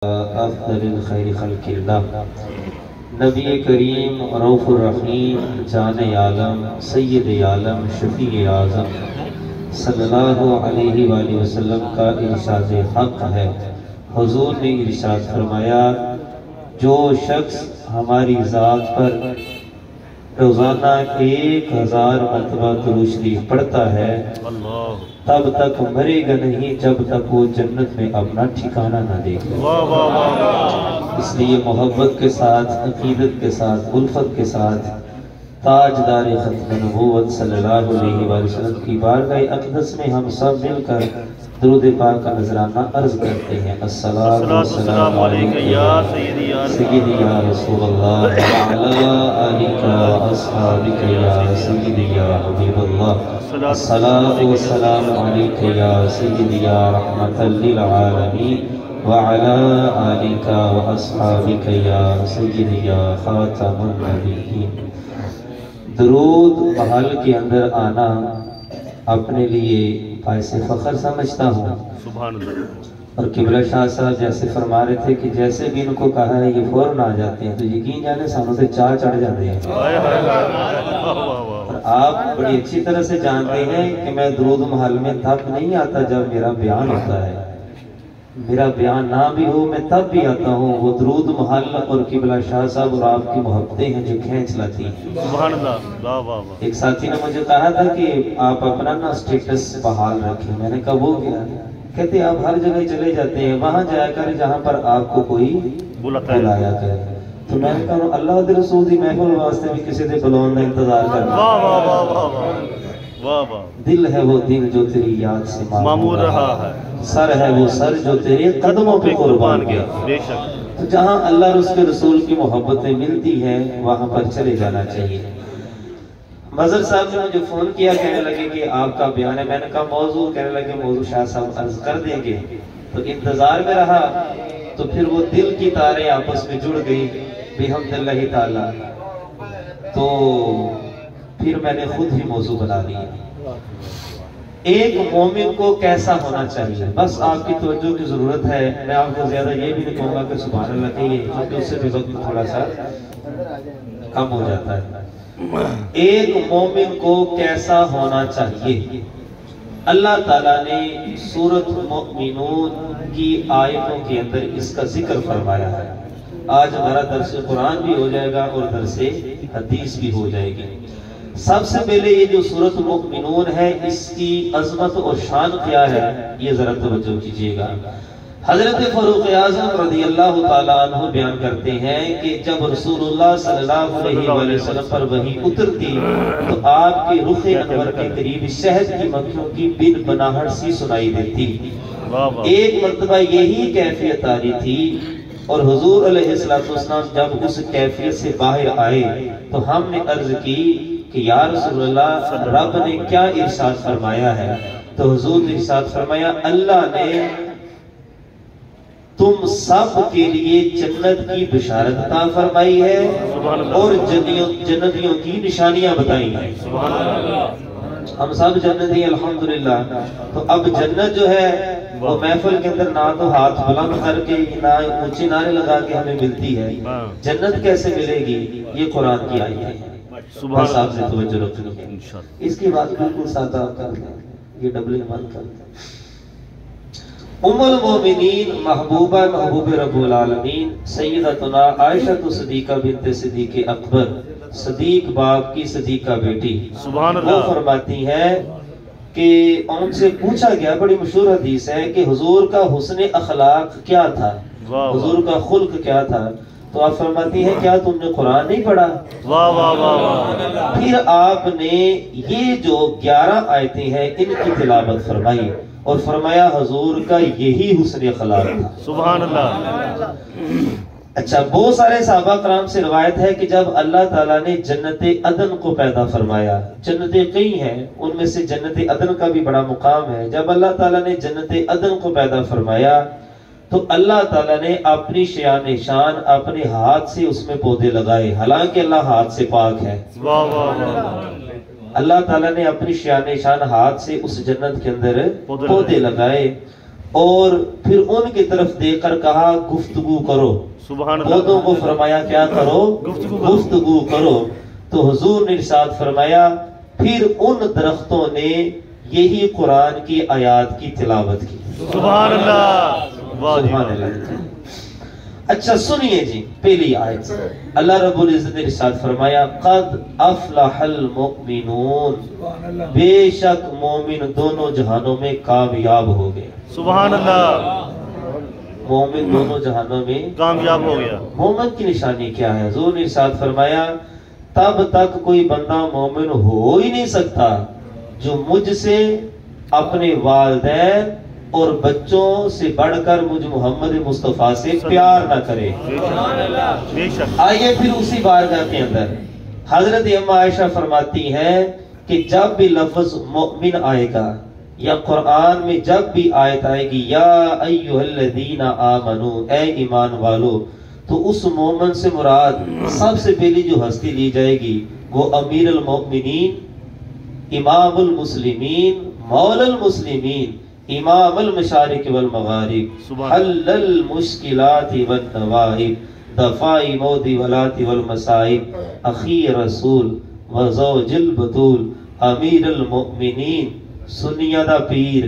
افضل الخیر خلق اللہ نبی کریم رؤوف الرحیم جان عالم سید عالم شفیع اعظم صلی اللہ علیہ وآلہ وسلم کا ارشاد حق ہے۔ حضور نے ارشاد فرمایا، جو شخص ہماری ذات پر روزانہ 1000 مرتبہ درود شریف پڑھتا ہے تب تک مرے گا نہیں جب تک وہ جنت میں اپنا ٹھکانہ نہ دیکھے۔ اس لیے محبت کے ساتھ، عقیدت کے ساتھ، الفت کے ساتھ تاجدار ختم نبوت صلی اللہ علیہ وآلہ وسلم کی بارگاہ اقدس میں ہم سب مل کر درود پاک کا نذرانہ عرض کرتے ہیں۔ الصلاۃ والسلام علیک یا سیدی یا رسول اللہ وعلی آلک واصحابک یا سیدی یا حبیب اللہ۔ الصلاۃ والسلام علیک یا سیدی یا رحمۃ للعالمین وعلی آلک واصحابک یا سیدی یا خاتم النبیین۔ درود محل کے اندر آنا اپنے لیے باعث فخر سمجھتا ہوں، سبحان اللہ۔ اور قبلہ شاہ صاحب جیسے فرما رہے تھے کہ جیسے بھی ان کو کہا ہے یہ فوراً آ جاتے ہیں، تو یقین جانے سانوں سے چاہ چڑھ جاتے ہیں۔ اور آپ بڑی اچھی طرح سے جانتے ہیں کہ میں درود محل میں تب نہیں آتا جب میرا بیان ہوتا ہے، میرا بیان نہ بھی ہو میں تب بھی آتا ہوں۔ وہ درود محل اور قبلہ شاہ صاحب اور آپ کی محبتیں ہیں جو کھینچ لاتی ہیں۔ سبحان اللہ، واہ واہ واہ۔ ایک ساتھی نے مجھے کہا تھا کہ آپ اپنا نا سٹیٹس بحال رکھیں، میں نے کہا وہ کیا؟ کہتے آپ ہر جگہ چلے جاتے ہیں، وہاں جایا کریں جہاں پر آپ کو کوئی بلایا کرے۔ تو میں نے کہا اللہ دے رسول دی محفل واسطے بھی کسی دے بلاؤن کا انتظار کرنا۔ واہ واہ واہ واہ واہ واہ۔ دل ہے وہ دل جو تیری یاد سے معمور رہا ہے، سر ہے وہ سر جو تیرے قدموں پہ قربان گیا۔ بے شک۔ تو جہاں اللہ اور اس کے رسول کی محبتیں ملتی ہیں وہاں پر چلے جانا چاہیے۔ مظہر صاحب نے مجھے فون کیا، کہنے لگے کہ آپ کا بیان ہے، میں نے کہا موضوع، کہنے لگے موضوع شاہ صاحب عرض کر دیں گے۔ تو انتظار میں رہا تو پھر وہ دل کی تاریں آپس میں جڑ گئی بحمد اللہ تعالی، تو پھر میں نے خود ہی موضوع بنا لیا۔ ایک مومن کو کیسا ہونا چاہیے، بس آپ کی توجہ کی ضرورت ہے۔ میں آپ کو زیادہ یہ بھی نہیں کہوں گا کہ سبحان اللہ کہیے، کیونکہ اس سے بھی وقت تھوڑا سا کم ہو جاتا ہے۔ ایک مومن کو کیسا ہونا چاہیے، اللہ تعالیٰ نے سورۃ المؤمنون کی آیتوں کے اندر اس کا ذکر فرمایا ہے۔ آج ہمارا درس قرآن بھی ہو جائے گا اور درس حدیث بھی ہو جائے گی۔ سب سے پہلے یہ جو سورۃ المؤمنون ہے اس کی عظمت اور شان کیا ہے یہ ذرا توجہ کیجئے گا۔ حضرت فاروق اعظم رضی اللہ تعالیٰ عنہ بیان کرتے ہیں کہ جب رسول اللہ صلی اللہ علیہ وآلہ وسلم پر وحی اترتی تو آپ کے رخ انور کے قریب شہد کی مکھیوں کی بن بناہٹ سی سنائی دیتی۔ ایک مرتبہ یہی کیفیت آ رہی تھی اور حضور علیہ السلام جب اس کیفیت سے باہر آئے تو ہم نے عرض کی کہ یا رسول اللہ رب نے کیا ارشاد فرمایا ہے؟ تو حضور نے ارشاد فرمایا اللہ نے تم سب کے لیے جنت کی بشارت عطا فرمائی ہے اور جنتیوں کی نشانیاں بتائی ہیں۔ ہم سب جنتی ہیں الحمدللہ۔ تو اب جنت جو ہے وہ محفل کے اندر نہ تو ہاتھ بلند کر کے نہ اونچے نعرے لگا کے ہمیں ملتی ہے۔ جنت کیسے ملے گی؟ یہ قرآن کی آیت ہے، بس آپ نے توجہ رکھنی ہے۔ اس کی بات بالکل سادہ کر دیں، یہ ڈبل ایمان کر دیں۔ ام المومنین محبوبہ محبوب رب العالمین سیدتنا عائشہ صدیقہ بنت صدیق اکبر، صدیق باپ کی صدیقہ بیٹی، سبحان اللہ، وہ فرماتی ہے کہ ان سے پوچھا گیا، بڑی مشہور حدیث ہے کہ حضور کا حسن اخلاق کیا تھا، حضور کا خلق کیا تھا؟ تو آپ فرماتی ہیں کیا تم نے قرآن نہیں پڑھا؟ واہ واہ واہ۔ پھر آپ نے یہ جو 11 آیتیں ہیں ان کی تلاوت فرمائی اور فرمایا حضور کا یہی حسن اخلاق تھا۔ سبحان اللہ۔ اچھا، بہت سارے صحابہ کرام سے روایت ہے کہ جب اللہ تعالیٰ نے جنت عدن کو پیدا فرمایا، جنتیں کئی ہیں ان میں سے جنت عدن کا بھی بڑا مقام ہے، جب اللہ تعالیٰ نے جنت عدن کو پیدا فرمایا تو اللہ تعالیٰ نے اپنی شان شان اپنے ہاتھ سے اس میں پودے لگائے، حالانکہ اللہ ہاتھ سے پاک ہے۔ اللہ تعالیٰ نے اپنی شان ہاتھ سے اس جنت کے اندر پودے لگائے اور پھر ان کی طرف دیکھ کر کہا گفتگو کرو. سبحان پودوں کو اللہ. فرمایا کیا کرو؟ گفتگو کرو. تو حضور نے ارشاد فرمایا پھر ان درختوں نے یہی قرآن کی آیات کی تلاوت کی. سبحان اللہ. واہ جی سبحان اللہ. اچھا سنیے جی پہلی آیت سے اللہ رب العزت نے ارشاد فرمایا قد افلح المؤمنون، بے شک مومن دونوں جہانوں میں کامیاب ہو گئے. سبحان اللہ. مومن دونوں جہانوں میں کامیاب ہو گیا. مومن کی نشانی کیا ہے؟ حضور نے ارشاد فرمایا تب تک کوئی بندہ مومن ہو ہی نہیں سکتا جو مجھ سے، اپنے والدین اور بچوں سے بڑھ کر مجھ محمد مصطفیٰ سے پیار نہ کرے. بے شک. آئیے پھر اسی بارگاہ کے اندر حضرت اما عائشہ فرماتی ہیں کہ جب بھی لفظ مؤمن آئے گا یا قرآن میں جب بھی آیت آئے گی یا ایھا الذین آمنو، اے ایمان والو، تو اس مومن سے مراد سب سے پہلی جو ہستی لی جائے گی وہ امیر المؤمنین، امام المسلمین، مولا المسلمین، امام المشارق والمغارب، حل المشکلات والنوائب، دفاع المعضلات والمصائب، اخی رسول وزوج البطول، امیر المؤمنین، سنیہ دا پیر،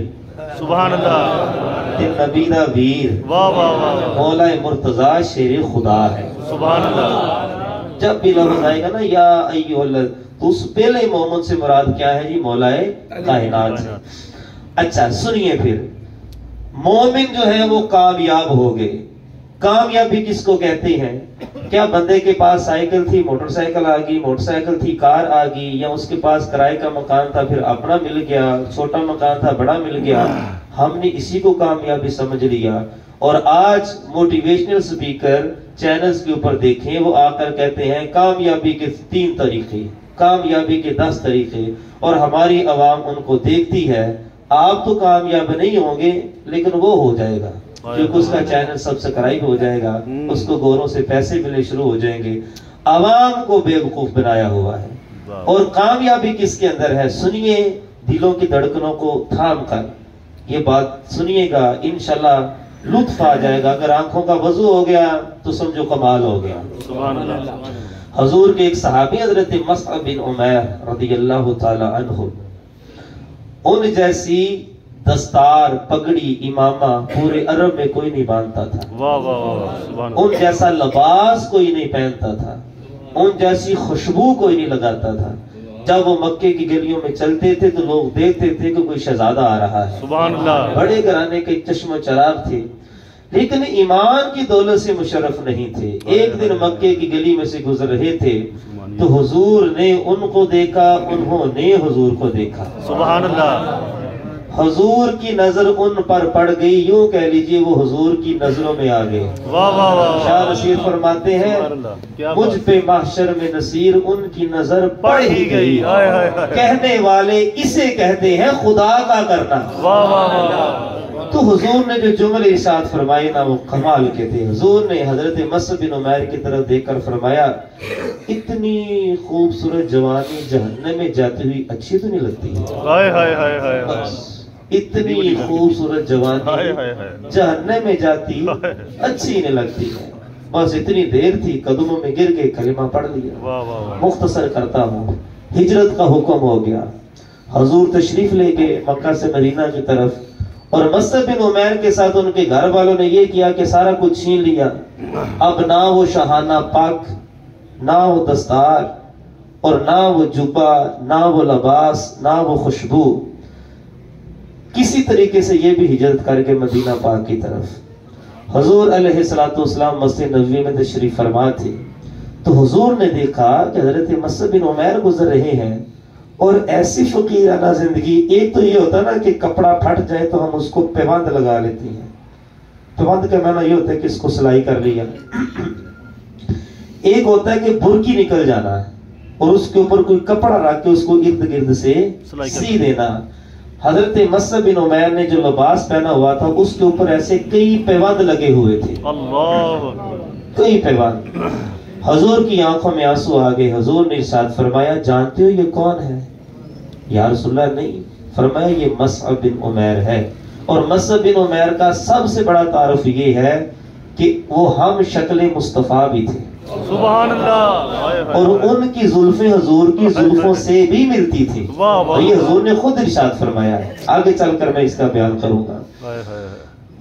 سبحان اللہ. تے نبی دا ویر، واہ واہ واہ. مولا مرتضی شیر خدا ہے. سبحان اللہ. جب بھی لفظ آئے گا نا یا ایھا الذین، تو اس پہلے مومن سے مراد کیا ہے جی؟ مولا کائنات ہے. اچھا سنیے پھر مومن جو ہے وہ کامیاب ہو گئے. کامیابی کس کو کہتے ہیں؟ کیا بندے کے پاس سائیکل تھی، موٹر سائیکل آ گئی، موٹر سائیکل تھی، کار آ گئی، یا اس کے پاس کرائے کا مکان تھا پھر اپنا مل گیا، چھوٹا مکان تھا بڑا مل گیا، ہم نے اسی کو کامیابی سمجھ لیا؟ اور آج موٹیویشنل سپیکر چینلز کے اوپر دیکھیں، وہ آ کر کہتے ہیں کامیابی کے 3 طریقے، کامیابی کے 10 طریقے، اور ہماری عوام ان کو دیکھتی ہے. آپ تو کامیاب نہیں ہوں گے لیکن وہ ہو جائے گا کیونکہ اس کا چینل سبسکرائب ہو جائے گا، اس کو گوروں سے پیسے ملنے شروع ہو جائیں گے. عوام کو بیوقوف بنایا ہوا ہے. اور کامیابی کس کے اندر ہے؟ سنیے، دلوں کی دھڑکنوں کو تھام کر یہ بات سنیے گا، انشاءاللہ لطف آ جائے گا. اگر آنکھوں کا وضو ہو گیا تو سمجھو کمال ہو گیا. سبحان اللہ. حضور کے ایک صحابی حضرت مصعب بن عمیر رضی اللہ تعالی عنہ، ان جیسی دستار، پگڑی، امامہ پورے عرب میں کوئی نہیں باندھتا تھا. واہ واہ واہ. سبحان ان اللہ. جیسا لباس کوئی نہیں پہنتا تھا، ان جیسی خوشبو کوئی نہیں لگاتا تھا. جب وہ مکے کی گلیوں میں چلتے تھے تو لوگ دیکھتے تھے کہ کوئی شہزادہ آ رہا ہے. سبحان اللہ. بڑے گھرانے کے چشم و چراغ تھے لیکن ایمان کی دولت سے مشرف نہیں تھے. ایک دن مکے کی گلی میں سے گزر رہے تھے تو حضور نے ان کو دیکھا، انہوں نے حضور کو دیکھا. سبحان اللہ. حضور کی نظر ان پر پڑ گئی، یوں کہہ لیجئے وہ حضور کی نظروں میں آ گئے. واہ واہ واہ. شاہ نصیر فرماتے ہیں سبحان اللہ. کیا مجھ بات. پہ محشر میں نصیر ان کی نظر پڑ ہی گئی. ہائے ہائے ہائے. کہنے والے اسے کہتے ہیں خدا کا کرنا. واہ واہ واہ. تو حضور نے جو جملے ارشاد فرمائے نا وہ کمال کے تھے. حضور نے حضرت مصعب بن عمیر کی طرف دیکھ کر فرمایا اتنی خوبصورت جوانی جہنم میں جاتی ہوئی اچھی تو نہیں لگتی ہے؟ ہائے ہائے ہائے ہائے. اتنی خوبصورت جوانی جہنم میں جاتی اچھی نہیں لگتی ہے. بس اتنی دیر تھی قدموں میں گر کے کلمہ پڑھ لیا. واہ واہ واہ. مختصر کرتا ہوں، ہجرت کا حکم ہو گیا. حضور تشریف لے گئے مکہ سے مدینہ کی طرف، اور مصعب بن عمیر کے ساتھ ان کے گھر والوں نے یہ کیا کہ سارا کچھ چھین لیا. اب نہ وہ شاہانہ پاک، نہ وہ دستار، اور نہ وہ جبہ، نہ وہ لباس، نہ وہ خوشبو. کسی طریقے سے یہ بھی ہجرت کر کے مدینہ پاک کی طرف. حضور علیہ السلام مسجد نبوی میں تشریف فرما تھے تو حضور نے دیکھا کہ حضرت مصعب بن عمیر گزر رہے ہیں، اور ایسی فقیرانہ زندگی. ایک تو یہ ہوتا نا کہ کپڑا پھٹ جائے تو ہم اس کو پیوند لگا لیتے ہیں. پیوند کا معنی یہ ہوتا ہے کہ اس کو سلائی کر لیا. ایک ہوتا ہے کہ برکی نکل جانا ہے اور اس کے اوپر کوئی کپڑا رکھ کے اس کو ارد گرد سے سی دینا. حضرت مصعب بن عمیر نے جو لباس پہنا ہوا تھا اس کے اوپر ایسے کئی پیوند لگے ہوئے تھے. اللہ. کئی پیوند. حضور کی آنکھوں میں آنسو آ گئے. حضور نے ارشاد فرمایا جانتے ہو یہ کون ہے؟ یا رسول اللہ نہیں. فرمایا یہ مصعب بن عمیر ہے. اور مصعب بن عمیر کا سب سے بڑا تعارف یہ ہے کہ وہ ہم شکل مصطفیٰ بھی تھے، سبحان اللہ، اور ان کی زلفیں حضور کی زلفوں سے بھی ملتی تھی، اور یہ حضور نے خود ارشاد فرمایا ہے، آگے چل کر میں اس کا بیان کروں گا۔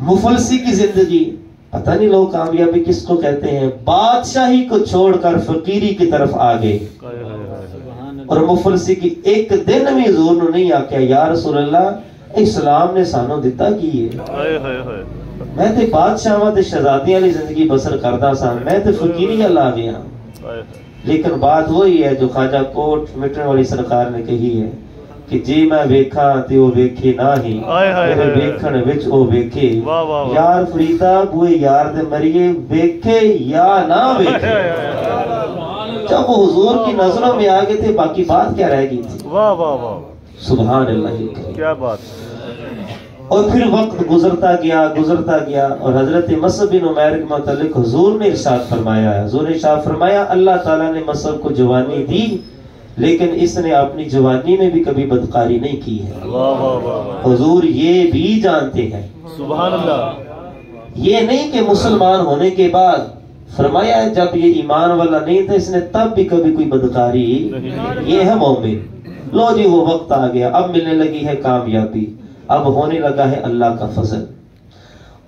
مفلسی کی زندگی، پتہ نہیں لوگ کامیابی کس کو کہتے ہیں، بادشاہی کو چھوڑ کر فقیری کی طرف آگے، اور مفلسی کی ایک دن بھی حضور نے نہیں آکیا یا رسول اللہ اسلام نے سانو دیتا کی ہے، میں تے بادشاہاں تے شہزادیاں والی زندگی بسر کردا سا، میں تے فقیری لا گیا۔ لیکن بات وہی ہے جو خواجہ کوٹ مٹن والی سرکار نے کہی ہے کہ جی میں ویکھاں تے او ویکھے نہ ہی، میرے ویکھن وچ او ویکھے، یار فریدا بوئے یار دے مریے ویکھے یا نہ ویکھے۔ جب وہ حضور کی نظروں میں آگے تھے باقی بات کیا رہ گئی تھی؟ واہ واہ واہ، سبحان اللہ، کیا بات۔ اور پھر وقت گزرتا گیا اور حضرت مصعب بن عمیر کے متعلق حضور نے ارشاد فرمایا ہے، حضور نے ارشاد فرمایا اللہ تعالیٰ نے مصعب کو جوانی دی لیکن اس نے اپنی جوانی میں بھی کبھی بدکاری نہیں کی ہے۔ واہ واہ واہ، حضور یہ بھی جانتے ہیں، سبحان اللہ، یہ نہیں کہ مسلمان ہونے کے بعد، فرمایا ہے جب یہ ایمان والا نہیں تھا اس نے تب بھی کبھی کوئی بدکاری، یہ ہے مومن۔ لو جی وہ وقت آ گیا، اب ملنے لگی ہے کامیابی، اب ہونے لگا ہے اللہ کا فضل۔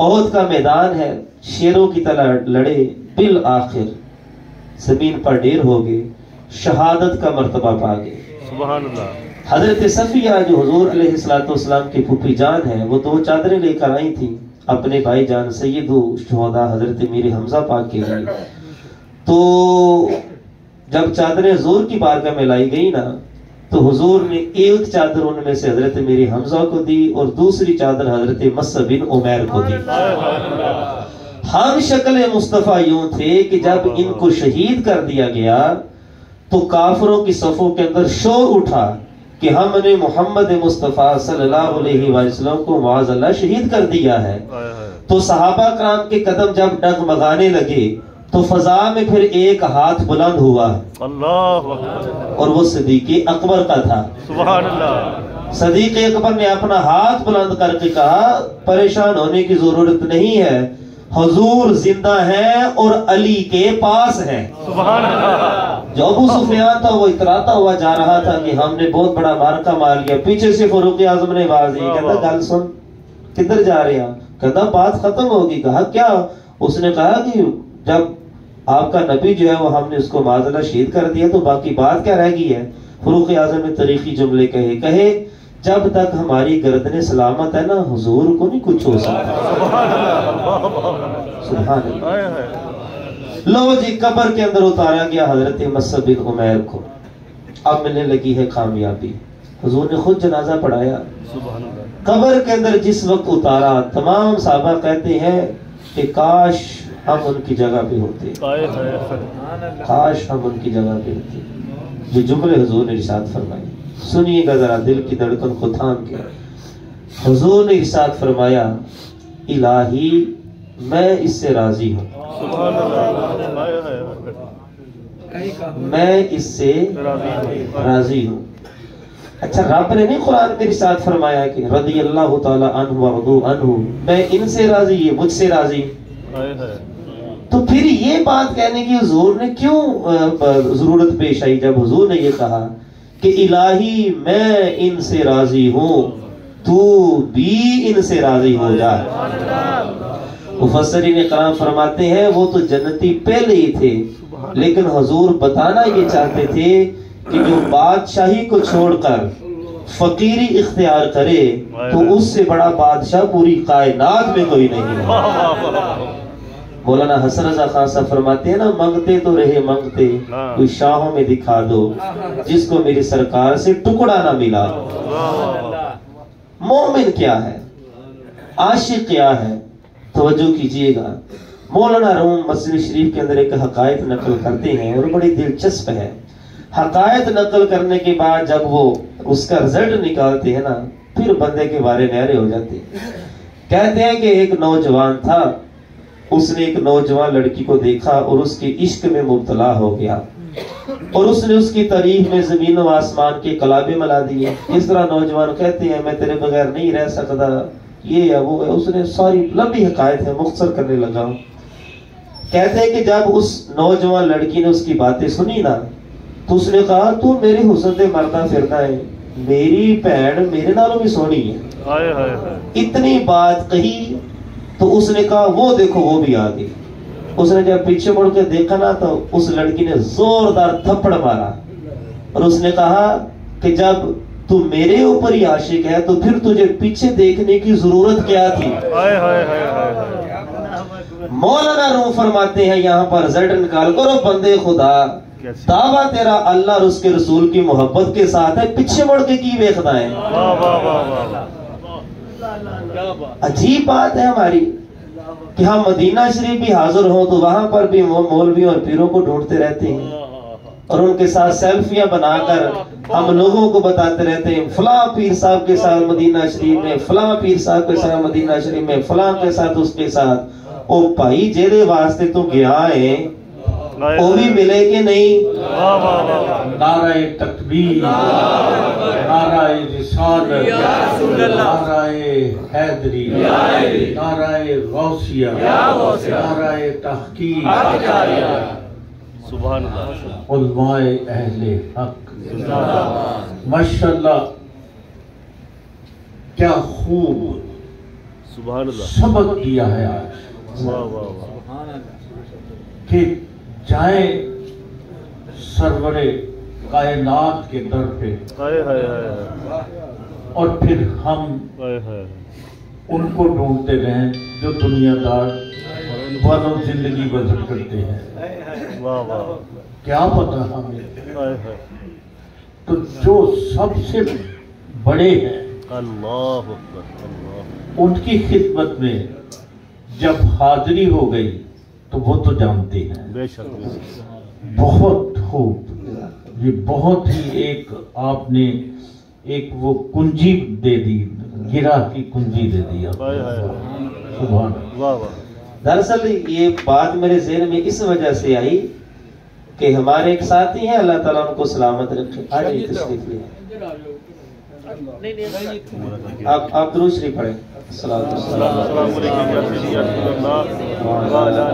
احد کا میدان ہے، شیروں کی طرح لڑے، بالآخر زمین پر ڈھیر ہو گئے، شہادت کا مرتبہ پا گئے۔ سبحان اللہ، حضرت صفیہ جو حضور علیہ السلام کی پھوپھی جان ہے، وہ 2 چادریں لے کر آئی تھیں اپنے بھائی جان سید شہداء حضرت میر حمزہ پاک کے لیے۔ تو جب چادریں حضور کی بارگاہ میں لائی گئی نا تو حضور نے ایک چادر ان میں سے حضرت میر حمزہ کو دی اور دوسری چادر حضرت مصعب بن عمیر کو دی۔ ہم شکل مصطفیٰ یوں تھے کہ جب ان کو شہید کر دیا گیا تو کافروں کی صفوں کے اندر شور اٹھا کہ ہم نے محمد مصطفیٰ صلی اللہ علیہ وسلم کو معاذ اللہ شہید کر دیا ہے۔ تو صحابہ کرام کے قدم جب ڈگمگانے لگے تو فضا میں پھر ایک ہاتھ بلند ہوا اللہ اکبر، اور وہ صدیق اکبر کا تھا۔ سبحان اللہ، صدیق اکبر نے اپنا ہاتھ بلند کر کے کہا پریشان ہونے کی ضرورت نہیں ہے، حضور زندہ ہیں اور علی کے پاس ہیں۔ سبحان اللہ، جو ابو سفیان تھا وہ اتراتا ہوا جا رہا تھا کہ ہم نے بہت بڑا مارکا مار لیا، پیچھے سے فاروق اعظم نے آواز دی، کہتا گل سن، کدھر جا رہے ہیں؟ کہتا بات ختم ہوگی۔ کہا کیا؟ اس نے کہا کہ جب آپ کا نبی جو ہے وہ ہم نے اس کو معاذ اللہ شہید کر دیا تو باقی بات کیا رہ گئی ہے؟ فاروق اعظم نے تاریخی جملے کہے جب تک ہماری گردن سلامت ہے نا حضور کو نہیں کچھ ہو سکتا۔ سبحان اللہ۔ لو جی قبر کے اندر اتارا گیا حضرت مصعب بن عمیر کو، اب ملنے لگی ہے کامیابی۔ حضور نے خود جنازہ پڑھایا، قبر کے اندر جس وقت اتارا تمام صحابہ کہتے ہیں کہ کاش ہم ان کی جگہ پہ ہوتے، کاش ہم ان کی جگہ پہ ہوتے۔ جو جملے حضور نے ارشاد فرمائے سنیے گا ذرا دل کی دھڑکن کو تھام کے۔ حضور نے ارشاد فرمایا الہی میں اس سے راضی ہوں، میں اس سے راضی ہوں۔ اچھا رب نے نہیں قرآن میں ارشاد فرمایا کہ رضی اللہ تعالی عنہ ورضوا عنہ، میں ان سے راضی یہ مجھ سے راضی؟ تو پھر یہ بات کہنے کی حضور نے کیوں ضرورت پیش آئی جب حضور نے یہ کہا کہ الہی میں ان سے راضی ہوں تو بھی ان سے راضی ہو جا۔ مفسرین کرام فرماتے ہیں وہ تو جنتی پہلے ہی تھے لیکن حضور بتانا یہ چاہتے تھے کہ جو بادشاہی کو چھوڑ کر فقیری اختیار کرے تو اس سے بڑا بادشاہ پوری کائنات میں کوئی نہیں ہے۔ مولانا حسن رضا خان صاحب فرماتے ہیں نا منگتے تو رہے منگتے کوئی شاہوں میں دکھا دو جس کو میری سرکار سے ٹکڑا نہ ملا۔ مومن کیا ہے، عاشق کیا ہے، توجہ کیجئے گا۔ مولانا روم مسجد شریف کے اندر ایک حقائق نقل کرتے ہیں اور بڑی دلچسپ ہے۔ حقائق نقل کرنے کے بعد جب وہ اس کا رزلٹ نکالتے ہیں نا پھر بندے کے بارے نہرے ہو جاتے ہیں۔ کہتے ہیں کہ ایک نوجوان تھا، اس نے ایک نوجوان لڑکی کو دیکھا اور اس کے عشق میں مبتلا ہو گیا اور اس نے اس کی تعریف میں زمین و آسمان کے کلابے ملا دیے۔ اس طرح نوجوان کہتے ہیں میں تیرے بغیر نہیں رہ سکتا، یہ ہے وہ ہے، اس نے ساری لمبی حکایت ہے مختصر کرنے لگا ہوں۔ کہتے ہیں کہ جب اس نوجوان لڑکی نے اس کی باتیں سنی نا تو اس نے کہا تو میرے حسن دے مردہ پھرنا ہے، میری بہن میرے نالوں بھی سونی ہے۔ اتنی بات کہی تو اس نے کہا وہ دیکھو وہ بھی آ گئی۔ اس نے جب پیچھے مڑ کے دیکھا نا تو اس لڑکی نے زوردار تھپڑ مارا اور اس نے کہا کہ جب تو میرے اوپر ہی عاشق ہے تو پھر تجھے پیچھے دیکھنے کی ضرورت کیا تھی؟ مولانا روم فرماتے ہیں یہاں پر زیڈ نکال کرو بندے خدا، دعویٰ تیرا اللہ اور اس کے رسول کی محبت کے ساتھ ہے، پیچھے مڑ کے کی دیکھنا ہے؟ عجیب بات ہے ہماری کہ ہم مدینہ شریف بھی حاضر ہوں تو وہاں پر بھی مولویوں اور پیروں کو ڈھونڈتے رہتے ہیں اور ان کے ساتھ سیلفیاں بنا کر ہم لوگوں کو بتاتے رہتے ہیں فلاں پیر صاحب کے ساتھ مدینہ شریف میں، فلاں پیر صاحب کے ساتھ مدینہ شریف میں، فلاں کے ساتھ اس کے ساتھ۔ او بھائی جیرے واسطے تو گیا ہے وہ بھی ملے کہ نہیں؟ نعرہ تکبیر، نعرہ رسالت، نعرہ حیدری، نعرہ غوثیہ، نعرہ تحقیق، سبحان اللہ، علماء اہل حق، ماشاءاللہ کیا خوب سبحان اللہ، سبق دیا ہے آج کہ جائیں سرور کائنات کے در پہ اور پھر ہم ان کو ڈھونڈتے رہیں جو دنیا دار والوں زندگی بسر کرتے ہیں، کیا پتا ہمیں؟ تو جو سب سے بڑے ہیں اللہ اکبر، ان کی خدمت میں جب حاضری ہو گئی تو وہ تو جانتے ہیں بے شک، بہت خوب، یہ بہت ہی ایک آپ نے ایک وہ کنجی دے دی، گرہ کی کنجی دے دیا، سبحان اللہ۔ دراصل یہ بات میرے ذہن میں اس وجہ سے آئی کہ ہمارے ایک ساتھی ہیں، اللہ تعالیٰ ان کو سلامت رکھے، آجائیے تشریف لے، آپ درود شریف پڑھیں۔ السلام علیکم یا سیدی یا رسول اللہ وعلی آلہ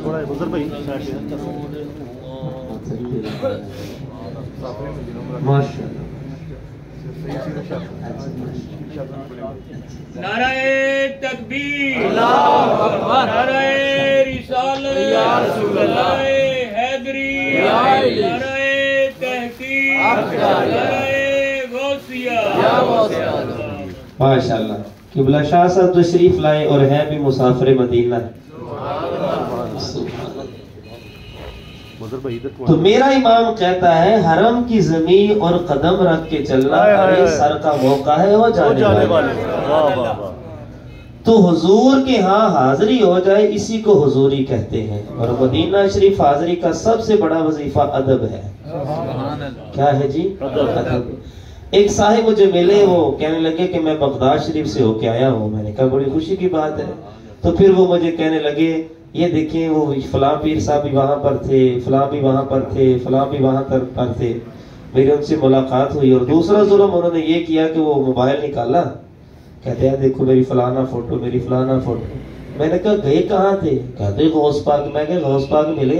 تھوڑا حضر بھائی ماشاءاللہ۔ نعرہ تکبیر، نعرہ رسالت، نعرہ حیدری، نعرہ تحقیق، نعرہ غوثیہ۔ ماشاءاللہ، قبلہ شاہ صاحب تشریف لائے اور ہیں بھی مسافر مدینہ، تو میرا امام کہتا ہے حرم کی زمین اور قدم رکھ کے چلنا سر کا موقع ہے وہ جانے والے، تو حضور کے ہاں حاضری ہو جائے اسی کو حضوری کہتے ہیں، اور مدینہ شریف حاضری کا سب سے بڑا وظیفہ ادب ہے۔ کیا ہے جی؟ ادب۔ ایک صاحب مجھے ملے، وہ کہنے لگے کہ میں بغداد شریف سے ہو کے آیا ہوں، میں نے کہا بڑی خوشی کی بات ہے، تو پھر وہ مجھے کہنے لگے یہ دیکھیں وہ فلاں پیر صاحب بھی وہاں پر تھے، فلاں بھی وہاں پر تھے، فلاں بھی وہاں پر تھے، میری ان سے ملاقات ہوئی، اور دوسرا ظلم انہوں نے یہ کیا کہ وہ موبائل نکالا، کہتے ہیں دیکھو میری فلانا فوٹو، میری فلانا فوٹو، میں نے کہا گئے کہاں تھے؟ کہتے غوث پاک، میں کہا غوث پاک ملے؟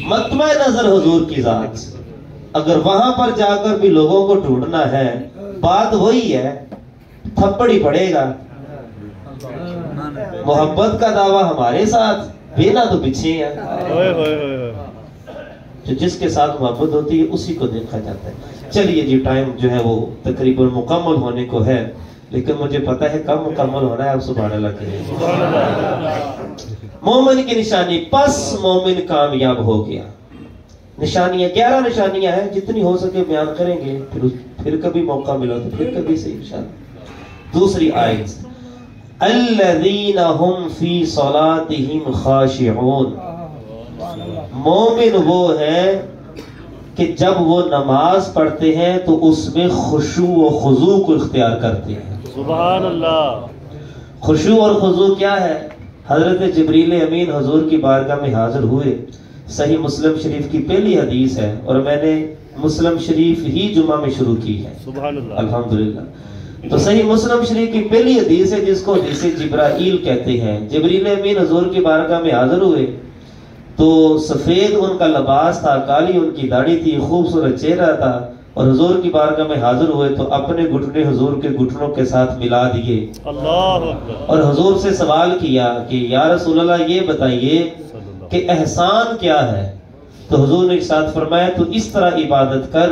مطمع نظر حضور کی ذات، اگر وہاں پر جا کر بھی لوگوں کو ڈھونڈنا ہے بات وہی ہے، تھپڑ ہی پڑے گا۔ محبت کا دعویٰ ہمارے ساتھ، بینا تو پیچھے ہے، جو جس کے ساتھ محبت ہوتی ہے اسی کو دیکھا جاتا ہے۔ چلیے جی، ٹائم جو ہے وہ تقریباً مکمل ہونے کو ہے، لیکن مجھے پتہ ہے کب مکمل ہونا ہے، آپ سبحان اللہ کہیں۔ مومن کی نشانی، پس مومن کامیاب ہو گیا۔ نشانیاں 11 نشانیاں ہیں، جتنی ہو سکے بیان کریں گے، پھر کبھی موقع ملا تو پھر کبھی سے انشاءاللہ۔ دوسری آیت، الذین هم فی صلاتہم خاشعون، مومن وہ ہے کہ جب وہ نماز پڑھتے ہیں تو اس میں خشوع و خضوع کو اختیار کرتے ہیں. سبحان اللہ. خشوع اور خضوع کیا ہے؟ حضرت جبریل امین حضور کی بارگاہ میں حاضر ہوئے. صحیح مسلم شریف کی پہلی حدیث ہے اور میں نے مسلم شریف ہی جمعہ میں شروع کی ہے. سبحان اللہ. الحمدللہ. تو صحیح مسلم شریف کی پہلی حدیث ہے جس کو جسے جبرائیل کہتے ہیں. جبریل امین حضور کی بارگاہ میں حاضر ہوئے تو سفید ان کا لباس تھا، کالی ان کی داڑھی تھی، خوبصورت چہرہ تھا، اور حضور کی بارگاہ میں حاضر ہوئے تو اپنے گھٹنے حضور کے گھٹنوں کے ساتھ ملا دیے اللہ اکبر. اور حضور سے سوال کیا کہ یا رسول اللہ یہ بتائیے کہ احسان کیا ہے؟ تو حضور نے ارشاد فرمایا تو اس طرح عبادت کر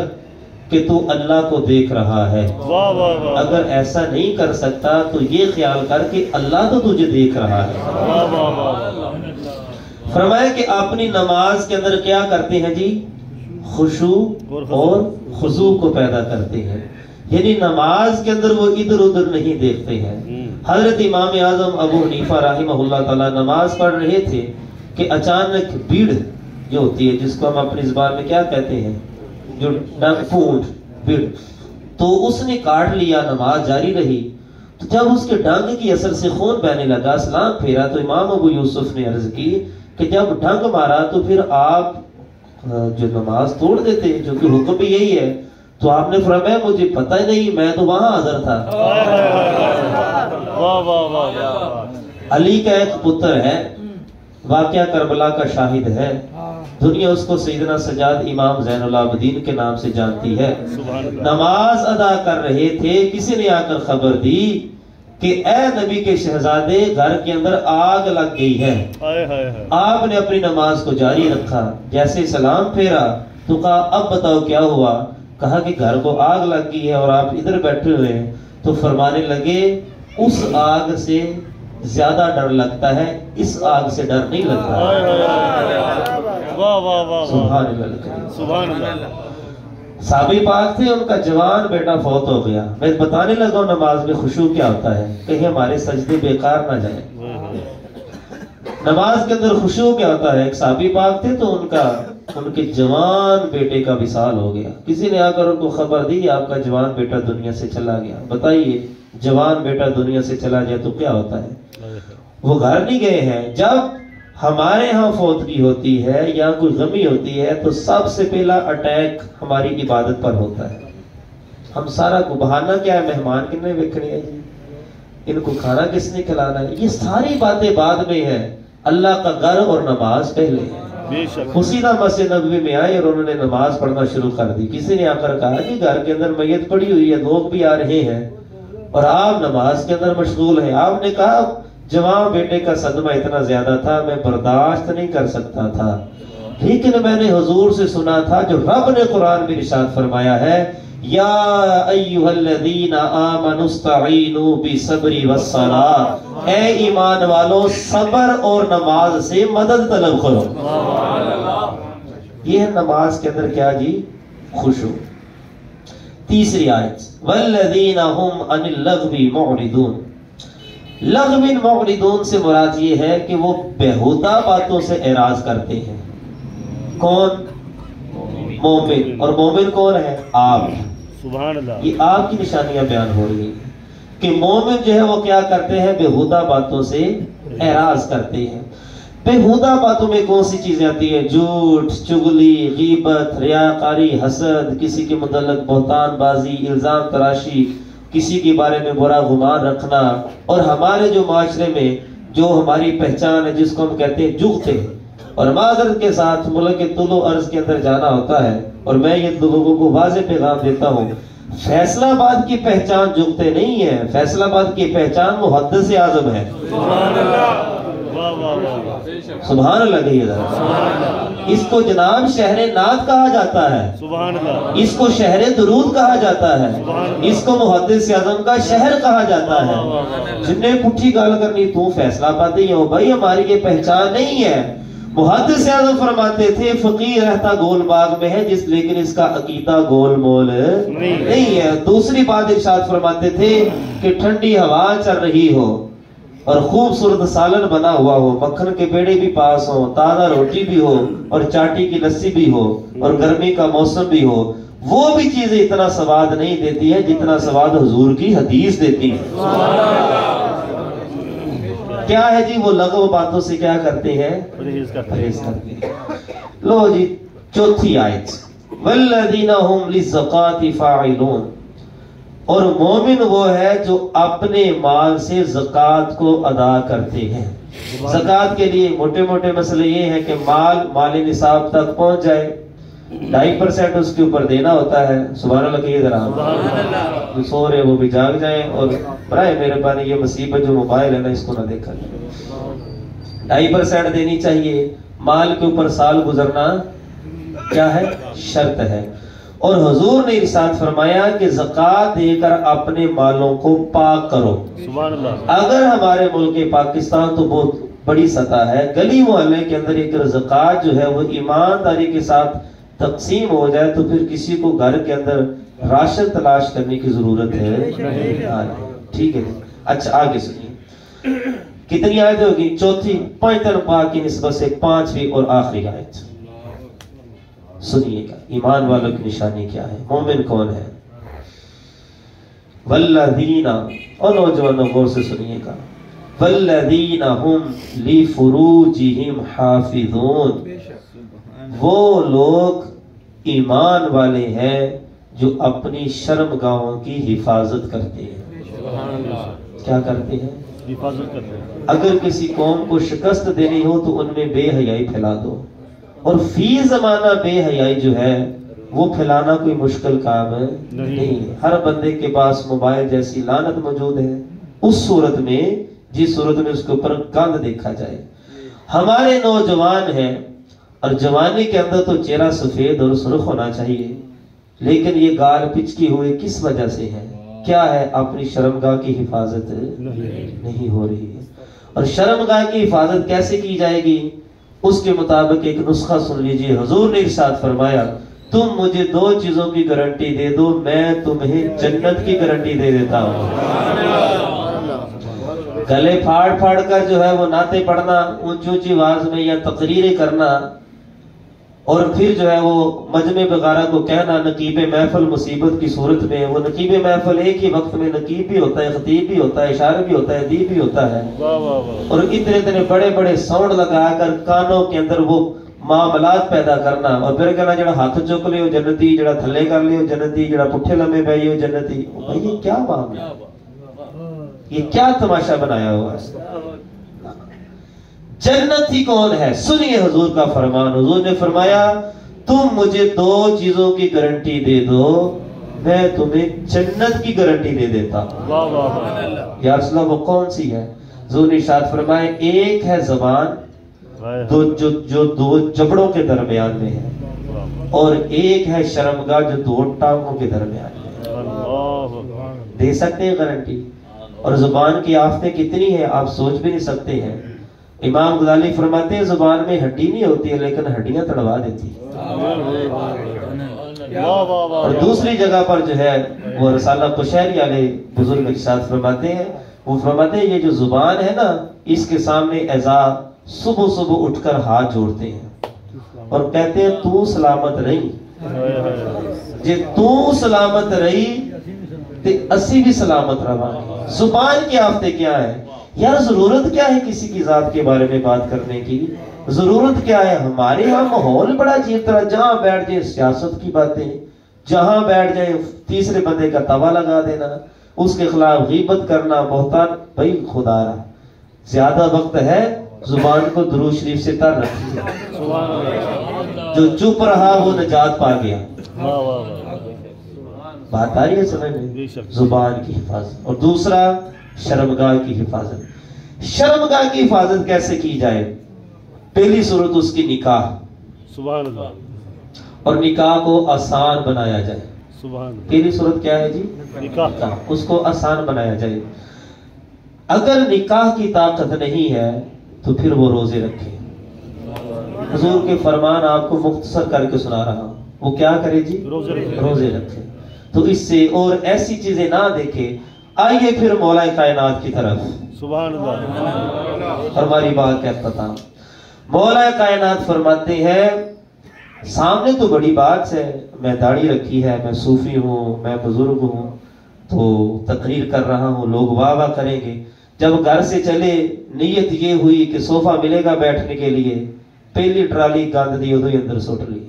کہ تو اللہ کو دیکھ رہا ہے. واہ واہ واہ. اگر ایسا نہیں کر سکتا تو یہ خیال کر کہ اللہ تو تجھے دیکھ رہا ہے. واہ واہ واہ. فرمایا کہ اپنی نماز کے اندر کیا کرتے ہیں جی؟ خشوع اور خضوع کو پیدا کرتے ہیں. یعنی نماز کے اندر وہ ادھر ادھر نہیں دیکھتے ہیں. حضرت امام اعظم ابو حنیفہ رحمہ اللہ تعالی نماز پڑھ رہے تھے کہ اچانک بھیڑ جو ہوتی ہے جس کو ہم اپنی زبان میں کیا کہتے ہیں، جو ڈنگ پونڈ بھیڑ، تو اس نے کاٹ لیا، نماز جاری رہی. تو جب اس کے ڈنگ کی اثر سے خون بہنے لگا، سلام پھیرا تو امام ابو یوسف نے عرض کی کہ جب ڈنگ مارا تو پھر آپ جو نماز توڑ دیتے، جو کہ حکم بھی یہی ہے. تو آپ نے فرمایا مجھے پتہ ہی نہیں، میں تو وہاں حاضر تھا. واہ واہ واہ. علی کا ایک پتر ہے، واقعہ کربلا کا شاہد ہے. دنیا اس کو سیدنا سجاد امام زین العابدین کے نام سے جانتی ہے. نماز ادا کر رہے تھے، کسی نے آ کر خبر دی کہ اے نبی کے شہزادے گھر کے اندر آگ لگ گئی ہے. آپ نے اپنی نماز کو جاری رکھا. جیسے سلام پھیرا تو کہا اب بتاؤ کیا ہوا؟ کہا کہ گھر کو آگ لگ گئی ہے اور آپ ادھر بیٹھے ہوئے ہیں. تو فرمانے لگے اس آگ سے زیادہ ڈر لگتا ہے، اس آگ سے ڈر نہیں لگتا. سبحان اللہ. سبحان اللہ. صحابی پاک تھے، ان کا جوان بیٹا فوت ہو گیا. میں بتانے لگا نماز میں خشوع کیا ہوتا ہے، کہیں ہمارے سجدے بیکار نہ جائیں. نماز کے اندر خشوع کیا ہوتا ہے؟ ایک صحابی پاک تھے تو ان کے جوان بیٹے کا وصال ہو گیا. کسی نے آ کر ان کو خبر دی آپ کا جوان بیٹا دنیا سے چلا گیا. بتائیے جوان بیٹا دنیا سے چلا جائے تو کیا ہوتا ہے؟ وہ گھر نہیں گئے ہیں. جب ہمارے ہاں فوتگی ہوتی ہے یا کوئی غمی ہوتی ہے تو سب سے پہلا اٹیک ہماری عبادت پر ہوتا ہے. ہم سارا کو بہانہ کیا ہے، مہمان کن نے ویکھنے ہے جی، ان کو کھانا کس نے کھلانا ہے، یہ ساری باتیں بعد میں ہے. اللہ کا گھر اور نماز پہلے ہے. وہ سیدھا مسجد نبوی میں آئے اور انہوں نے نماز پڑھنا شروع کر دی. کسی نے آ کر کہا کہ گھر کے اندر میت پڑی ہوئی ہے، لوگ بھی آ رہے ہیں اور آپ نماز کے اندر مشغول ہیں. آپ نے کہا جوان بیٹے کا صدمہ اتنا زیادہ تھا میں برداشت نہیں کر سکتا تھا، لیکن میں نے حضور سے سنا تھا جو رب نے قرآن میں ارشاد فرمایا ہے یا ایھا الذین آمنوا استعینوا بالصبر والصلاۃ، اے ایمان والو صبر اور نماز سے مدد طلب کرو. یہ ہے نماز کے اندر کیا جی؟ خشوع. تیسری آیت والذین هم عن اللغو معرضون. لغو معرضون سے مراد یہ ہے کہ وہ بیہودہ باتوں سے اعراض کرتے ہیں. کون؟ مومن. اور مومن کون ہے؟ آپ. سبحان اللہ. یہ آپ کی نشانیاں بیان ہو رہی ہیں کہ مومن جو ہے وہ کیا کرتے ہیں؟ بیہودہ باتوں سے اعراض کرتے ہیں. بیہودہ باتوں میں کون سی چیزیں آتی ہیں؟ جھوٹ، چغلی، غیبت، ریاکاری، حسد، کسی کے متعلق بہتان بازی، الزام تراشی، کسی کے بارے میں برا گمان رکھنا. اور ہمارے جو معاشرے میں جو ہماری پہچان ہے جس کو ہم کہتے ہیں جغتے، اور معذرت کے ساتھ ملک کے طول و عرض کے اندر جانا ہوتا ہے اور میں یہ لوگوں کو واضح پیغام دیتا ہوں، فیصلہ آباد کی پہچان جغتے نہیں ہے، فیصلہ آباد کی پہچان محدث اعظم ہے. سبحان اللہ کہیے ذرا. اس کو جناب شہر نعت کہا جاتا ہے، سبحان اللہ. اس کو شہر درود کہا جاتا ہے، اس کو محدث اعظم کا شہر کہا جاتا ہے. جن نے پٹھی گال کرنی تو فیصلہ آبادی ہو بھائی، ہماری یہ پہچان نہیں ہے. محدث اعظم فرماتے تھے فقیر رہتا گول باغ میں ہے جس لیکن اس کا عقیدہ گول مول نہیں ہے. دوسری بات ارشاد فرماتے تھے کہ ٹھنڈی ہوا چل رہی ہو اور خوبصورت سالن بنا ہوا ہو، مکھن کے پیڑے بھی پاس ہو، تازہ روٹی بھی ہو اور چاٹی کی لسی بھی ہو اور گرمی کا موسم بھی ہو، وہ بھی چیزیں اتنا سواد نہیں دیتی ہیں جتنا سواد حضور کی حدیث دیتی ہیں۔ کیا ہے جی؟ وہ لغو باتوں سے کیا کرتے ہیں؟ پرہیز کرتے ہیں۔ لو جی چوتھی آیت، والذین هم للزکاة فاعلون، اور مومن وہ ہے جو اپنے مال سے زکوٰۃ کو ادا کرتے ہیں۔ زکوٰۃ کے لیے موٹے موٹے مسئلے یہ ہے کہ مال نصاب تک پہنچ جائے، 2.5% اس کے اوپر دینا ہوتا ہے۔ سبحان اللہ کہیے ذرا، جو سو رہے وہ بھی جاگ جائیں، اور برائے مہربانی یہ مصیبت جو موبائل ہے نا اس کو نہ دیکھا جائے۔ 2.5% دینی چاہیے، مال کے اوپر سال گزرنا کیا ہے؟ شرط ہے۔ اور حضور نے ارشاد فرمایا کہ زکوٰۃ دے کر اپنے مالوں کو پاک کرو۔ سبحان اللہ۔ اگر ہمارے ملک پاکستان تو بہت بڑی سطح ہے، گلی محلے کے اندر ایک زکوٰۃ جو ہے وہ ایمانداری کے ساتھ تقسیم ہو جائے تو پھر کسی کو گھر کے اندر راشن تلاش کرنے کی ضرورت ہے نہیں۔ ٹھیک ہے، اچھا آگے سنیے، کتنی آیت ہوگی؟ چوتھی، پانچ پاک کی نسبت سے 5ویں اور آخری آیت سنیے گا۔ ایمان والوں کی نشانی کیا ہے؟ مومن کون ہے؟ والذین، اور نوجوانوں غور سے سنیے گا، والذین ہم لفروجہم حافظون، وہ لوگ ایمان والے ہیں جو اپنی شرمگاہوں کی حفاظت کرتے ہیں۔ کیا کرتے ہیں؟ حفاظت کرتے ہیں۔ اگر کسی قوم کو شکست دینی ہو تو ان میں بے حیائی پھیلا دو، اور فی زمانہ بے حیائی جو ہے وہ پھیلانا کوئی مشکل کام ہے نہیں۔ ہر بندے کے پاس موبائل جیسی لعنت موجود ہے، اس صورت میں جس صورت میں اس کے اوپر گند دیکھا جائے۔ ہمارے نوجوان ہیں اور جوانی کے اندر تو چہرہ سفید اور سرخ ہونا چاہیے، لیکن یہ گال پچکی ہوئے کس وجہ سے ہے؟ کیا ہے؟ اپنی شرمگاہ کی حفاظت نہیں ہو رہی ہے۔ اور شرمگاہ کی حفاظت کیسے کی جائے گی؟ اس کے مطابق ایک نسخہ سن لیجئے۔ حضور نے ارشاد فرمایا، تم مجھے 2 چیزوں کی گارنٹی دے دو، میں تمہیں جنت کی گارنٹی دے دیتا ہوں۔ گلے پھاڑ کر جو ہے وہ نعتیں پڑھنا، اونچی اونچی آواز میں یا تقریریں کرنا، اور پھر جو ہے وہ مجمع وغیرہ کو کہنا نقیب محفل مصیبت کی صورت میں۔ وہ نقیب محفل ایک ہی وقت میں نقیب بھی ہوتا ہے، خطیب بھی ہوتا ہے، اشارہ بھی ہوتا ہے، ادیب بھی ہوتا ہے، اور اتنے بڑے بڑے ساؤنڈ لگا کر کانوں کے اندر وہ معاملات پیدا کرنا، اور پھر کہنا جڑا ہاتھ چک لے ہو جنتی، جڑا تھلے کر لے ہو جنتی، جڑا پٹھے لمے پہ ہو جنتی۔ بھائی یہ کیا معاملہ، یہ کیا تماشا بنایا ہوا ہے؟ جنت ہی کون ہے؟ سنیے حضور کا فرمان۔ حضور نے فرمایا، تم مجھے 2 چیزوں کی گارنٹی دے دو، میں تمہیں جنت کی گارنٹی دے دیتا ہوں۔ یا رسول اللہ وہ کون سی ہے؟ حضور نے ارشاد فرمایا، ایک ہے زبان جو 2 جبڑوں کے درمیان میں ہے، اور ایک ہے شرمگاہ جو 2 ٹانگوں کے درمیان میں۔ دے سکتے ہیں گارنٹی؟ اور زبان کی آفتیں کتنی ہیں آپ سوچ بھی نہیں سکتے ہیں۔ امام غزالی فرماتے ہیں زبان میں ہڈی نہیں ہوتی ہے لیکن ہڈیاں تڑوا دیتی ہے۔ اور دوسری جگہ پر جو ہے وہ رسالہ قشیری علیہ بزرگ ارشاد فرماتے ہیں، وہ فرماتے ہیں یہ جو زبان ہے نا، اس کے سامنے اعزا صبح اٹھ کر ہاتھ جوڑتے ہیں اور کہتے ہیں تو سلامت رہی، جے تو سلامت رہی تے اسی بھی سلامت رہا۔ زبان کی آفتیں کیا ہے یار؟ ضرورت کیا ہے کسی کی ذات کے بارے میں بات کرنے کی؟ ضرورت کیا ہے؟ ہمارے یہاں ماحول بڑا عجیب طرح، جہاں بیٹھ جائے سیاست کی باتیں، جہاں بیٹھ جائے تیسرے بندے کا توا لگا دینا، اس کے خلاف غیبت کرنا، بہتان۔ بھائی خدا رہا زیادہ وقت ہے زبان کو درود شریف سے تر رکھیے، جو چپ رہا وہ نجات پا گیا۔ بات آ رہی ہے سمجھ میں؟ زبان کی حفاظت۔ اور دوسرا شرمگاہ کی حفاظت۔ شرمگاہ کی حفاظت کیسے کی جائے؟ پہلی صورت اس کی نکاح، سبحان اللہ، اور نکاح کو آسان بنایا جائے۔ سبحان اللہ۔ پہلی صورت کیا ہے جی؟ نکاح، اس کو آسان بنایا جائے۔ اگر نکاح کی طاقت نہیں ہے تو پھر وہ روزے رکھے۔ حضور کے فرمان آپ کو مختصر کر کے سنا رہا ہوں، وہ کیا کرے جی؟ روزے رکھے۔ تو اس سے اور ایسی چیزیں نہ دیکھے۔ آئیے پھر مولا کائنات کی طرف۔ سبحان اللہ. اور ہماری بات کا اختتام مولا کائنات فرماتے ہیں سامنے تو بڑی بات ہے، میں داڑھی رکھی ہے، میں صوفی ہوں، میں بزرگ ہوں، تو تقریر کر رہا ہوں، لوگ واہ واہ کریں گے. جب گھر سے چلے نیت یہ ہوئی کہ صوفہ ملے گا بیٹھنے کے لیے، پہلی ٹرالی گاند دی ادو ہی اندر سٹ لی.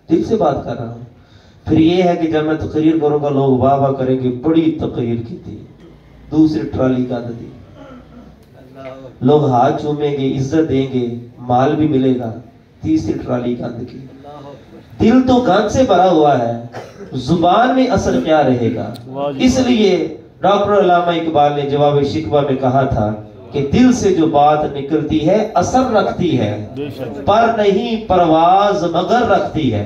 دل سے بات کر رہا ہوں. پھر یہ ہے کہ جب میں تقریر کروں گا لوگ واہ واہ کریں گے، بڑی تقریر کی تھی، دوسری ٹرالی گاند دی، لوگ ہاتھ چومیں گے، عزت دیں گے، مال بھی ملے گا، تیسری ٹرالی گاند کی. دل تو گاند سے بھرا ہوا ہے، زبان میں اثر کیا رہے گا. اس لیے ڈاکٹر علامہ اقبال نے جواب شکوہ میں کہا تھا کہ دل سے جو بات نکلتی ہے اثر رکھتی ہے، پر نہیں پرواز مگر رکھتی ہے.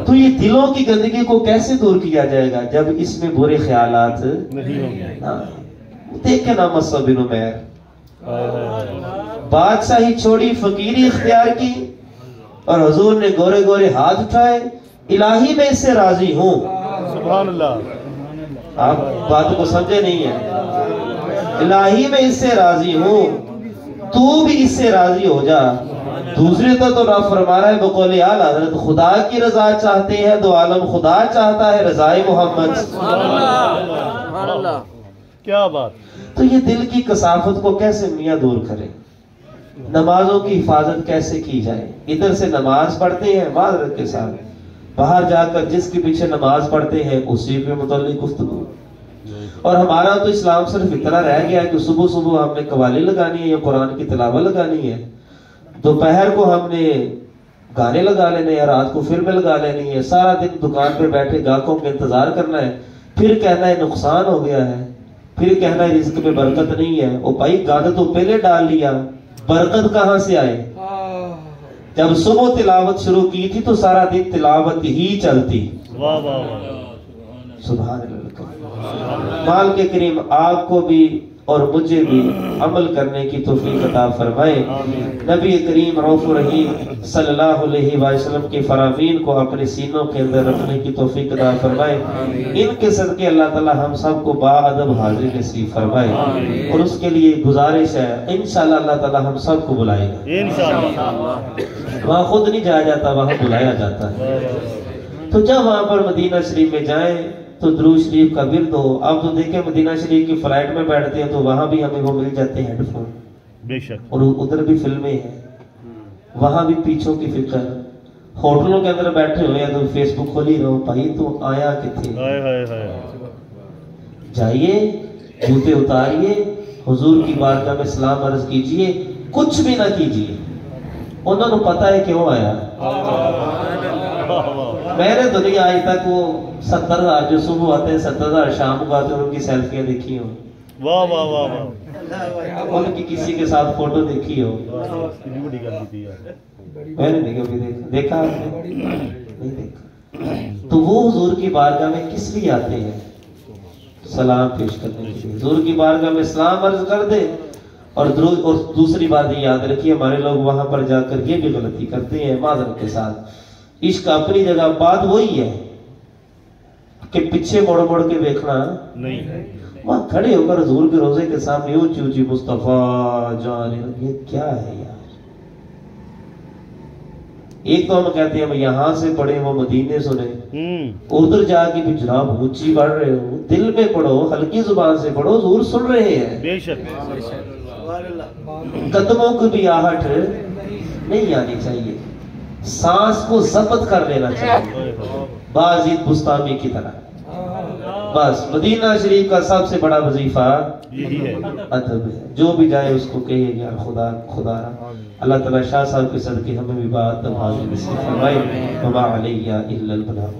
تو یہ دلوں کی گندگی کو کیسے دور کیا جائے گا جب اس میں برے خیالات نہیں ہوں گے. دیکھیں نا مصعب بن عمیر، بادشاہی چھوڑی، فقیری اختیار کی، اور حضور نے گورے گورے ہاتھ اٹھائے، الہی میں اس سے راضی ہوں. سبحان اللہ. آپ بات کو سمجھے نہیں ہے. الہی میں اس سے راضی ہوں، تو بھی اس سے راضی ہو جا. دوسرے تو رب فرما رہا ہے بقول اعلی حضرت، خدا کی رضا چاہتے ہیں تو عالم خدا چاہتا ہے رضائے محمد. سبحان اللہ. کیا بات. تو یہ دل کی کثافت کو کیسے میاں دور کرے؟ نمازوں کی حفاظت کیسے کی جائے؟ ادھر سے نماز پڑھتے ہیں معذرت کے ساتھ، باہر جا کر جس کے پیچھے نماز پڑھتے ہیں اسی کے متعلق گفتگو. اور ہمارا تو اسلام صرف اتنا رہ گیا ہے کہ صبح صبح ہم نے قوالی لگانی ہے یا قرآن کی تلاوت لگانی ہے، دوپہر کو ہم نے گانے لگا لینے ہیں، رات کو فلمیں لگا لینی ہے، سارا دن دکان پہ بیٹھے گاہکوں کا انتظار کرنا ہے، پھر کہنا ہے نقصان ہو گیا ہے، پھر کہنا ہے رزق میں برکت نہیں ہے. او بھائی گانا تو پہلے ڈال لیا، برکت کہاں سے آئے؟ جب صبح تلاوت شروع کی تھی تو سارا دن تلاوت ہی چلتی. سبحان اللہ. مال کے کریم آپ کو بھی اور مجھے بھی عمل کرنے کی توفیق عطا فرمائے. نبی کریم رؤوف الرحیم صلی اللہ علیہ وسلم کے فرامین کو اپنے سینوں کے اندر رکھنے کی توفیق عطا فرمائے. ان کے صدقے اللہ تعالی ہم سب کو باادب حاضری نصیب فرمائے. اور اس کے لیے گزارش ہے انشاءاللہ اللہ تعالی ہم سب کو بلائے گا انشاءاللہ. وہاں خود نہیں جایا جاتا، وہاں بلایا جاتا ہے. تو جب وہاں پر مدینہ شریف میں جائیں تو درود شریف کا ورد ہو. آپ تو دیکھیں مدینہ شریف کی فلائٹ میں بیٹھتے ہیں تو وہاں بھی ہمیں وہ مل جاتے ہیں ہیڈ فون، بے شک، اور ادھر بھی فلمیں ہیں، وہاں بھی پیچھوں کی فکر. ہوٹلوں کے اندر بیٹھے ہوئے ہیں تو فیس بک کھولی رہو. بھائی تو آیا کتنے، جائیے جوتے اتاریے، حضور کی بارگاہ میں سلام عرض کیجئے، کچھ بھی نہ کیجئے. انہوں نے پتا ہے کیوں آیا. میں نے دنیا آج تک وہ 70,000 جو صبح آتے ہیں 70,000 شام کو آتے ہیں ان کی سیلفیاں دیکھی ہوں. واہ واہ واہ واہ. ان کی کسی کے ساتھ فوٹو دیکھی ہو. میں نے دیکھا نہیں دیکھا. تو وہ حضور کی بارگاہ میں کس لیے آتے ہیں؟ سلام پیش کرنے کے لیے. حضور کی بارگاہ میں سلام عرض کر دے. اور دوسری بات یہ یاد رکھیے ہمارے لوگ وہاں پر جا کر یہ بھی غلطی کرتے ہیں معذرت کے ساتھ. عشق اپنی جگہ، بات وہی ہے کہ پیچھے مڑ مڑ کے دیکھنا نہیں. وہاں کھڑے ہو کر حضور کے روزے کے سامنے اونچی اونچی مصطفیٰ جان، یہ کیا ہے یار؟ ایک تو ہم کہتے ہیں ہم یہاں سے پڑھیں وہ مدینے سنیں، ادھر جا کے بھی جناب اونچی پڑھ رہے ہو، دل میں پڑھو، ہلکی زبان سے پڑھو، حضور سن رہے ہیں. بے شک. قدموں کو بھی آہٹ نہیں آنی چاہیے، سانس کو ضبط کر لینا چاہیے بازید بستامی کی طرح. بس مدینہ شریف کا سب سے بڑا وظیفہ ادب ہے. جو بھی جائے اس کو کہے یار خدا خدا. اللہ تعالیٰ شاہ صاحب کے صدقے ہمیں بھی بات حاضر نصیب فرمائے. وما علیہ الا البلاغ.